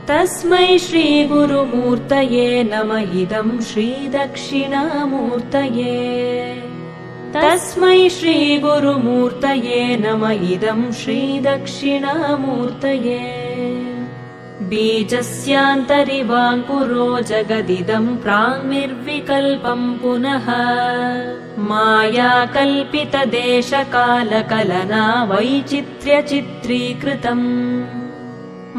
तस्मै श्रीगुरुमूर्तये नमः इदं श्रीदक्षिणामूर्तये तस्मै श्रीगुरुमूर्तये नमः इदं श्रीदक्षिणामूर्तये बीजस्यान्तरिवाङ्कुरो जगदिदं प्राङ्निर्विकल्पं पुनः मायाकल्पितदेशकालकलना वैचित्र्यचित्रीकृतम्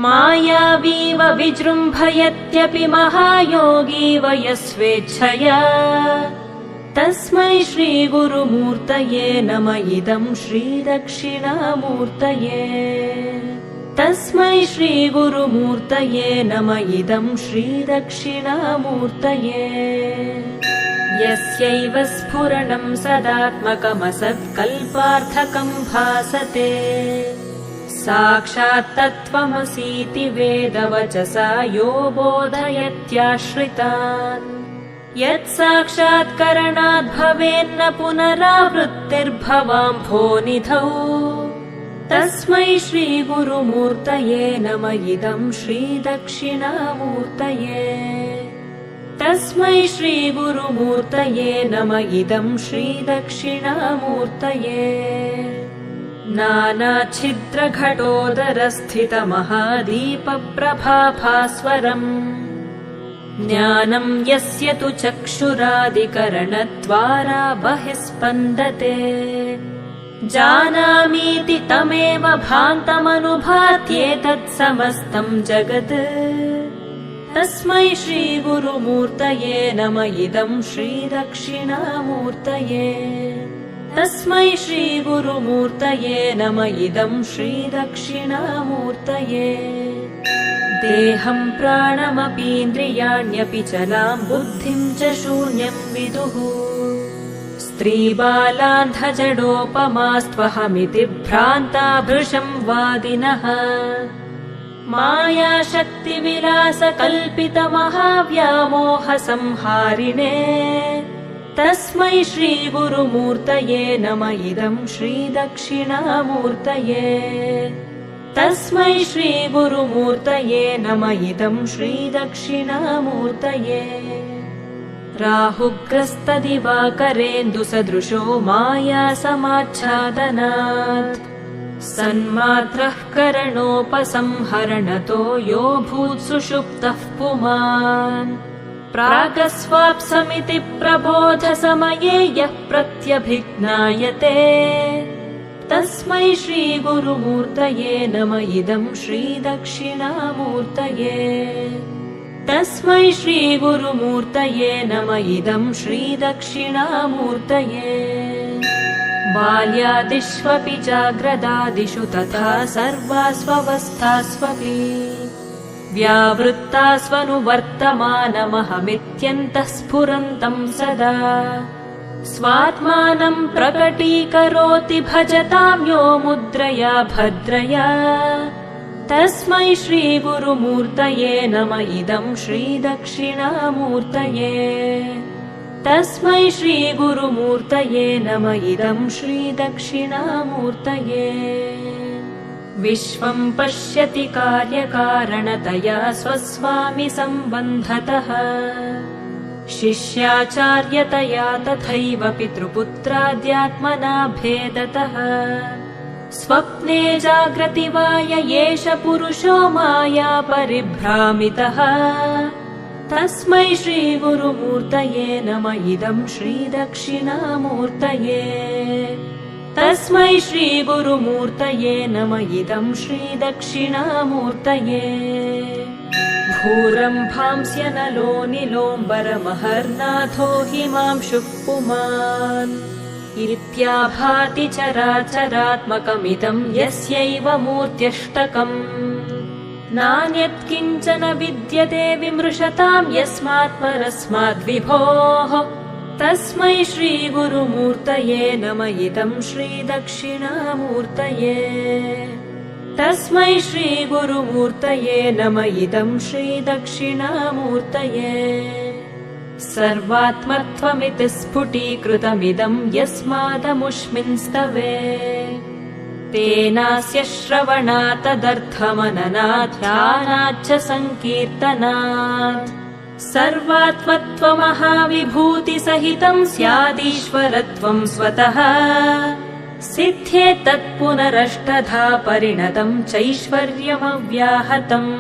मायावीव विजृम्भयत्यपि महायोगी वयस्वेच्छया तस्मै श्रीगुरुमूर्तये नमः इदं श्रीदक्षिणामूर्तये तस्मै श्रीगुरुमूर्तये नमः इदं श्रीदक्षिणामूर्तये यस्यैव स्फुरणं सदात्मकमसत्कल्पार्थकं भासते साक्षात् तत्त्वमसीति वेदवचसा यो बोधयत्याश्रितान् यत् साक्षात्करणाद् भवेन्न पुनरावृत्तिर्भवाम्भोनिधौ तस्मै श्रीगुरुमूर्तये नमः इदं श्रीदक्षिणामूर्तये तस्मै श्रीगुरुमूर्तये नमः इदं श्रीदक्षिणामूर्तये नानाच्छिद्रघटोदरस्थितमहादीपप्रभाभास्वरम् ज्ञानं यस्य तु चक्षुरादिकरणद्वारा बहिःस्पन्दते जानामीति तमेव भान्तमनुभात्येतत् समस्तं जगत् तस्मै श्रीगुरुमूर्तये नमः इदं श्रीदक्षिणामूर्तये तस्मै श्रीगुरुमूर्तये नमः इदं श्रीदक्षिणामूर्तये देहं प्राणमपीन्द्रियाण्यपि चलां बुद्धिं च शून्यं विदुः स्त्रीबालान्धजडोपमास्त्वहमिति भ्रान्ता भृशं वादिनः मायाशक्तिविलासकल्पितमहाव्यामोहसंहारिणे तस्मै श्रीगुरुमूर्तये नमः इदं श्रीदक्षिणामूर्तये तस्मै श्रीगुरुमूर्तये नमः इदं श्रीदक्षिणामूर्तये राहुग्रस्तदिवाकरेन्दुसदृशो मायासमाच्छादनात् सन्मात्रः करणोपसंहरणतो यो भूत्सुषुप्तः पुमान् प्रागस्वाप्समिति प्रबोधसमये यः प्रत्यभिज्ञायते तस्मै श्रीगुरुमूर्तये नमः इदं श्रीदक्षिणामूर्तये तस्मै श्रीगुरुमूर्तये नमः इदं श्रीदक्षिणामूर्तये बाल्यादिष्वपि जाग्रदादिषु तथा सर्वास्वस्थास्वपि व्यावृत्तास्वनुवर्तमानमहमित्यन्तः स्फुरन्तं सदा स्वात्मानं प्रकटीकरोति भजतां यो मुद्रया भद्रया तस्मै श्रीगुरुमूर्तये नमः इदं श्रीदक्षिणामूर्तये तस्मै श्रीगुरुमूर्तये नमः इदं श्रीदक्षिणामूर्तये विश्वं पश्यति कार्यकारणतया स्वस्वामि सम्बन्धतः शिष्याचार्यतया तथैव पितृपुत्राद्यात्मना भेदतः स्वप्ने जाग्रति वा य एष पुरुषो माया परिभ्रामितः तस्मै श्रीगुरुमूर्तये नमः इदं श्रीदक्षिणामूर्तये तस्मै श्रीगुरुमूर्तये नमः इदं श्रीदक्षिणामूर्तये भूरम्भांस्यनलो निलोम्बरमहर्नाथो हिमांशुः पुमान् इत्याभाति चराचरात्मकमिदं यस्यैव मूर्त्यष्टकम् नान्यत्किञ्चन विद्यते विमृशतां यस्मात् परस्माद्विभोः तस्मै श्रीगुरुमूर्तये नमः इदं श्रीदक्षिणामूर्तये तस्मै श्रीगुरुमूर्तये नमः इदं श्रीदक्षिणामूर्तये सर्वात्मत्वमिति स्फुटीकृतमिदं यस्मादमुष्मिन् स्तवे तेनास्य श्रवणात्तदर्थमननात् ध्यानाच्च सङ्कीर्तनात् सर्वात्मत्वमहाविभूतिसहितम् स्यादीश्वरत्वम् स्वतः सिद्ध्येतत् पुनरष्टधा परिणतम् चैश्वर्यमव्याहतम्।